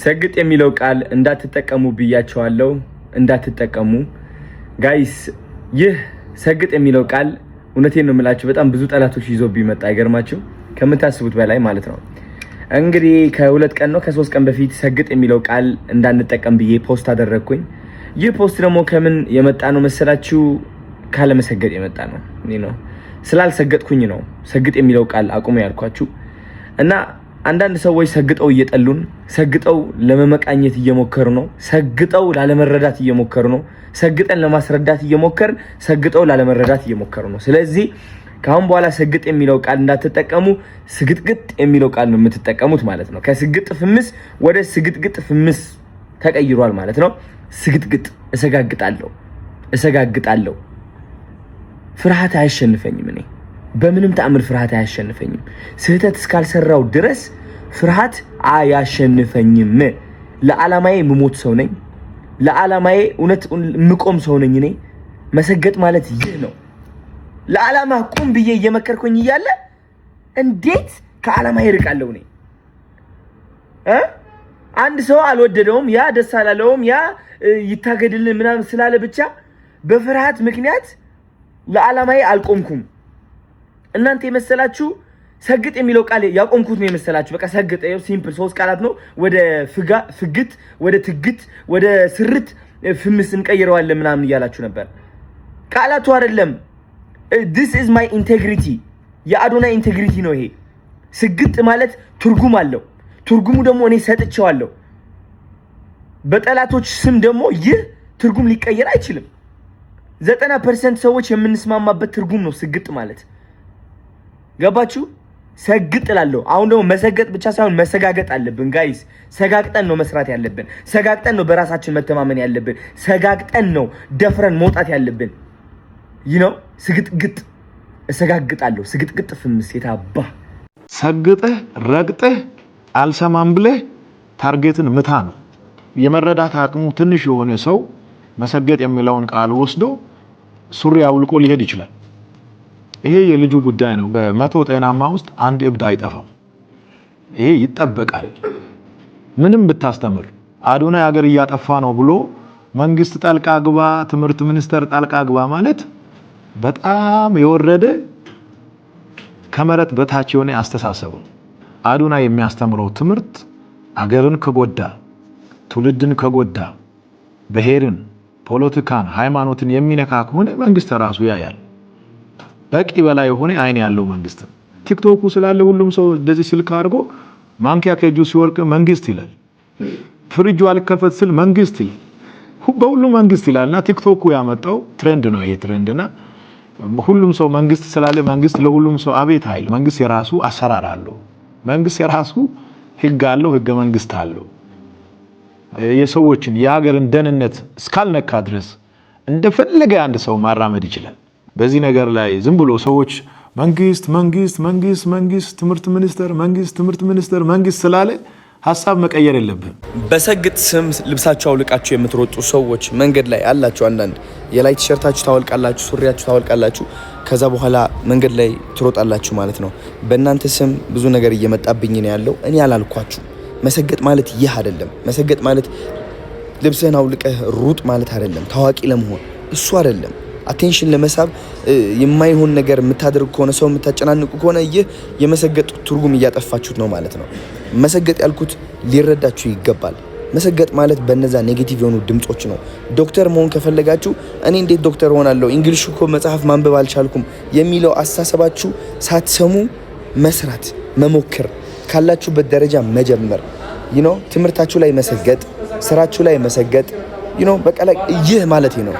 ሰግጥ የሚለው ቃል እንዳትጠቀሙ ብያቸዋለሁ እንዳትጠቀሙ ጋይስ ይህ ሰግጥ የሚለው ቃል እውነቴን ነው የምላችሁ በጣም ብዙ ጠላቶች ይዞ ቢመጣ አይገርማችሁ ከምታስቡት በላይ ማለት ነው እንግዲህ ከሁለት ቀን ነው ከ3 ቀን በፊት ሰግጥ የሚለው ቃል እንዳንጠቀም ብዬ ፖስት አደረኩኝ ይህ ፖስት ደግሞ ከምን የመጣ ነው መሰላችሁ ካለ መሰገጥ የመጣ ነው ነው ስላልሰገጥኩኝ ነው ሰግጥ የሚለው ቃል አቁሙ ያልኳችሁ እና አንዳንድ ሰዎች ሰግጠው እየጠሉን ሰግጠው ለመመቃኘት እየሞከሩ ነው ሰግጠው ላለመረዳት እየሞከሩ ነው ሰግጠን ለማስረዳት እየሞከር ሰግጠው ላለመረዳት እየሞከሩ ነው ስለዚህ ካሁን በኋላ ሰግጥ የሚለው ቃል እንዳትጠቀሙ ስግጥግጥ የሚለው ቃል ነው የምትጠቀሙት ማለት ነው ከስግጥ ፍምስ ወደ ስግጥግጥ ፍምስ ተቀይሯል ማለት ነው ስግጥግጥ እሰጋግጣለሁ ፍርሃት አያሸንፈኝም እኔ በምንም ተአምር ፍርሃት አያሸንፈኝም ስህተት እስካልሰራው ድረስ ፍርሃት አያሸንፈኝም ለዓላማዬ ምሞት ሰው ነኝ ለዓላማዬ እውነት ምቆም ሰው ነኝ እኔ መሰገጥ ማለት ይህ ነው ለዓላማ ቁም ብዬ እየመከርኩኝ እያለ እንዴት ከዓላማዬ ይርቃለሁ እኔ አንድ ሰው አልወደደውም ያ ደስ አላለውም ያ ይታገድልን ምናምን ስላለ ብቻ በፍርሃት ምክንያት ለዓላማዬ አልቆምኩም እናንተ የመሰላችሁ ሰግጥ የሚለው ቃል ያቆምኩት ነው የመሰላችሁ በቃ ሰግጥ ነው ሲምፕል ሶስት ቃላት ነው ወደ ፍግት ወደ ትግት ወደ ስርት ፍምስ እንቀይረዋለን ምናምን ይያላችሁ ነበር ቃላቱ አይደለም this is my integrity የአዶናይ ኢንቴግሪቲ ነው ይሄ ስግጥ ማለት ትርጉም አለው ትርጉሙ ደግሞ እኔ ሰጥቼዋለሁ በጠላቶች ስም ደግሞ ይህ ትርጉም ሊቀየር አይችልም 90% ሰዎች የምንስማማበት ትርጉም ነው ስግጥ ማለት ገባችሁ ሰግጥ እላለሁ አሁን ደግሞ መሰገጥ ብቻ ሳይሆን መሰጋገጥ አለብን ጋይስ ሰጋግጠን ነው መስራት ያለብን ሰጋግጠን ነው በራሳችን መተማመን ያለብን ሰጋግጠን ነው ደፍረን መውጣት ያለብን ስግጥግጥ እሰጋግጣለሁ ስግጥግጥ ፍምስ የታባ ሰግጠህ ረግጠህ አልሰማም ብለህ ታርጌትን ምታ ነው የመረዳት አቅሙ ትንሽ የሆነ ሰው መሰገጥ የሚለውን ቃል ወስዶ ሱሪ አውልቆ ሊሄድ ይችላል ይሄ የልጁ ጉዳይ ነው በመቶ ጤናማ ውስጥ አንድ እብድ አይጠፋም ይሄ ይጠበቃል ምንም ብታስተምር አዶናይ ሀገር እያጠፋ ነው ብሎ መንግስት ጣልቃ ግባ ትምህርት ሚኒስተር ጣልቃ ግባ ማለት በጣም የወረደ ከመረት በታች የሆነ አስተሳሰብ አዶናይ የሚያስተምረው ትምህርት አገርን ከጎዳ ትውልድን ከጎዳ ብሔርን ፖለቲካን ሃይማኖትን የሚነካ ከሆነ መንግስት ራሱ ያያል በቂ በላይ የሆነ አይን ያለው መንግስት ቲክቶክ ስላለ ሁሉም ሰው እንደዚህ ስልክ አድርጎ ማንኪያ ከጁ ሲወርቅ መንግስት ይላል ፍሪጁ አልከፈት ስል መንግስት ይላል በሁሉም መንግስት ይላልና ቲክቶክ ያመጣው ትሬንድ ነው ይሄ ትሬንድና ሁሉም ሰው መንግስት ስላለ መንግስት ለሁሉም ሰው አቤት አይል መንግስት የራሱ አሰራር አለው መንግስት የራሱ ህግ አለው ህገ መንግስት አለው የሰዎችን የሀገርን ደህንነት እስካልነካ ድረስ እንደፈለገ አንድ ሰው ማራመድ ይችላል በዚህ ነገር ላይ ዝም ብሎ ሰዎች መንግስት ትምህርት ሚኒስተር መንግስት ስላለ ሐሳብ መቀየር የለብን በሰግጥ ስም ልብሳችሁ አውልቃችሁ የምትሮጡ ሰዎች መንገድ ላይ አላችሁ አንዳንድ የላይ ቲሸርታችሁ ታወልቃላችሁ ሱሪያችሁ ታወልቃላችሁ ከዛ በኋላ መንገድ ላይ ትሮጣላችሁ ማለት ነው በእናንተ ስም ብዙ ነገር እየመጣብኝ ነው ያለው እኔ አላልኳችሁ መሰገጥ ማለት ይህ አይደለም መሰገጥ ማለት ልብስህን አውልቀህ ሩጥ ማለት አይደለም ታዋቂ ለመሆን እሱ አይደለም አቴንሽን ለመሳብ የማይሆን ነገር የምታደርጉ ከሆነ ሰው የምታጨናንቁ ከሆነ ይህ የመሰገጥ ትርጉም እያጠፋችሁት ነው ማለት ነው መሰገጥ ያልኩት ሊረዳችሁ ይገባል መሰገጥ ማለት በእነዛ ኔጌቲቭ የሆኑ ድምጾች ነው ዶክተር መሆን ከፈለጋችሁ እኔ እንዴት ዶክተር ሆናለሁ እንግሊሽ እኮ መጽሐፍ ማንበብ አልቻልኩም የሚለው አስተሳሰባችሁ ሳትሰሙ መስራት መሞከር ካላችሁበት ደረጃ መጀመር ትምህርታችሁ ላይ መሰገጥ ስራችሁ ላይ መሰገጥ በቃ ይህ ማለት ነው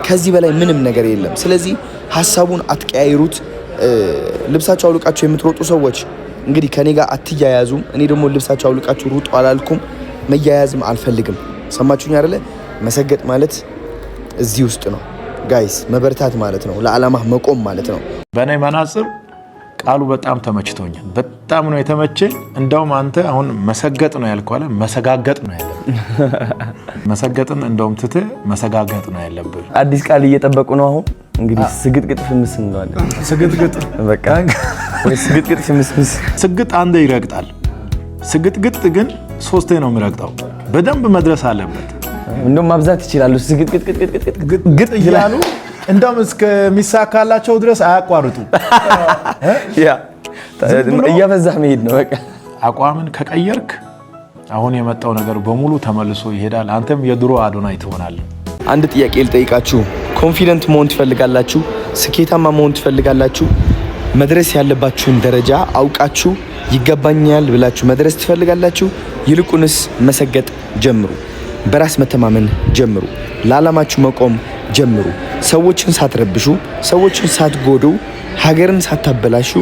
ከዚህ በላይ ምንም ነገር የለም ስለዚህ ሐሳቡን አትቀያይሩት ልብሳችሁ አውልቃችሁ የምትሮጡ ሰዎች እንግዲህ ከኔ ጋር አትያያዙም እኔ ደግሞ ልብሳችሁ አውልቃችሁ ሩጡ አላልኩም መያያዝም አልፈልግም ሰማችሁኝ አይደለ መሰገጥ ማለት እዚህ ውስጥ ነው ጋይስ መበርታት ማለት ነው ለዓላማ መቆም ማለት ነው በእኔ መናጽር ቃሉ በጣም ተመችቶኛል በጣም ነው የተመቸኝ እንደውም አንተ አሁን መሰገጥ ነው ያልኳለ መሰጋገጥ ነው ያለብህ መሰገጥን እንደውም ትተ መሰጋገጥ ነው ያለብህ አዲስ ቃል እየጠበቁ ነው አሁን እንግዲህ ስግጥግጥ ፍምስ እንለዋለን ስግጥግጥ በቃ ስግጥግጥ ፍምስ ስግጥ አንዴ ይረግጣል ስግጥግጥ ግን 3 ነው የሚረግጠው። በደንብ መድረስ አለበት። እንደውም ማብዛት ይችላሉ። ግጥ እያሉ እንደውም እስከሚሳካላቸው ድረስ አያቋርጡ። ያ እያበዛህ መሄድ ነው በቃ። አቋምን ከቀየርክ አሁን የመጣው ነገር በሙሉ ተመልሶ ይሄዳል። አንተም የድሮ አዶናይ ትሆናለህ። አንድ ጥያቄ ልጠይቃችሁ። ኮንፊደንት መሆን ትፈልጋላችሁ? ስኬታማ መሆን ትፈልጋላችሁ? መድረስ ያለባችሁን ደረጃ አውቃችሁ ይገባኛል ብላችሁ መድረስ ትፈልጋላችሁ? ይልቁንስ መሰገጥ ጀምሩ። በራስ መተማመን ጀምሩ። ለዓላማችሁ መቆም ጀምሩ። ሰዎችን ሳትረብሹ፣ ሰዎችን ሳትጎዱ፣ ሀገርን ሳታበላሹ፣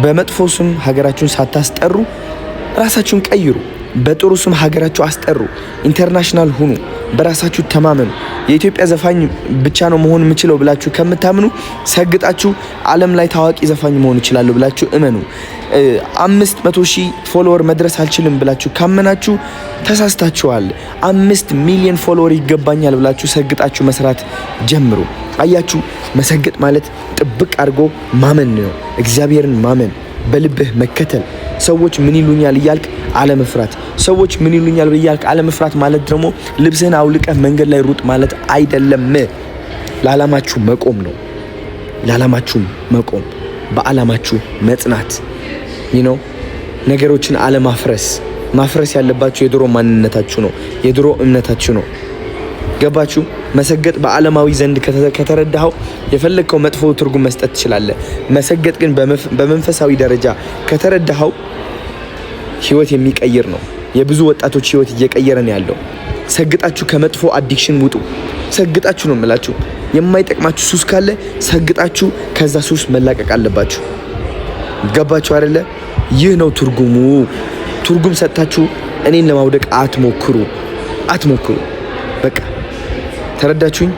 በመጥፎ ስም ሀገራችሁን ሳታስጠሩ ራሳችሁን ቀይሩ። በጥሩ ስም ሀገራችሁ አስጠሩ። ኢንተርናሽናል ሁኑ። በራሳችሁ ተማመኑ። የኢትዮጵያ ዘፋኝ ብቻ ነው መሆን የምችለው ብላችሁ ከምታምኑ ሰግጣችሁ ዓለም ላይ ታዋቂ ዘፋኝ መሆን እችላለሁ ብላችሁ እመኑ። 500,000 ፎሎወር መድረስ አልችልም ብላችሁ ካመናችሁ ተሳስታችኋል። 5 ሚሊዮን ፎሎወር ይገባኛል ብላችሁ ሰግጣችሁ መስራት ጀምሩ። አያችሁ፣ መሰገጥ ማለት ጥብቅ አድርጎ ማመን ነው። እግዚአብሔርን ማመን፣ በልብህ መከተል። ሰዎች ምን ይሉኛል እያልክ አለመፍራት። ሰዎች ምን ይሉኛል እያልክ አለመፍራት ማለት ደግሞ ልብስህን አውልቀህ መንገድ ላይ ሩጥ ማለት አይደለም። ለዓላማችሁ መቆም ነው። ለዓላማችሁ መቆም፣ በዓላማችሁ መጽናት ነው። ነገሮችን አለማፍረስ። ማፍረስ ያለባችሁ የድሮ ማንነታችሁ ነው፣ የድሮ እምነታችሁ ነው። ገባችሁ? መሰገጥ በዓለማዊ ዘንድ ከተረዳኸው የፈለግከው መጥፎ ትርጉም መስጠት ትችላለህ። መሰገጥ ግን በመንፈሳዊ ደረጃ ከተረዳኸው ህይወት የሚቀይር ነው። የብዙ ወጣቶች ህይወት እየቀየረ ነው ያለው። ሰግጣችሁ ከመጥፎ አዲክሽን ውጡ። ሰግጣችሁ ነው የምላችሁ። የማይጠቅማችሁ ሱስ ካለ ሰግጣችሁ ከዛ ሱስ መላቀቅ አለባችሁ። ገባችሁ አይደለ? ይህ ነው ትርጉሙ። ትርጉም ሰጥታችሁ እኔን ለማውደቅ አትሞክሩ። በቃ ተረዳችሁኝ?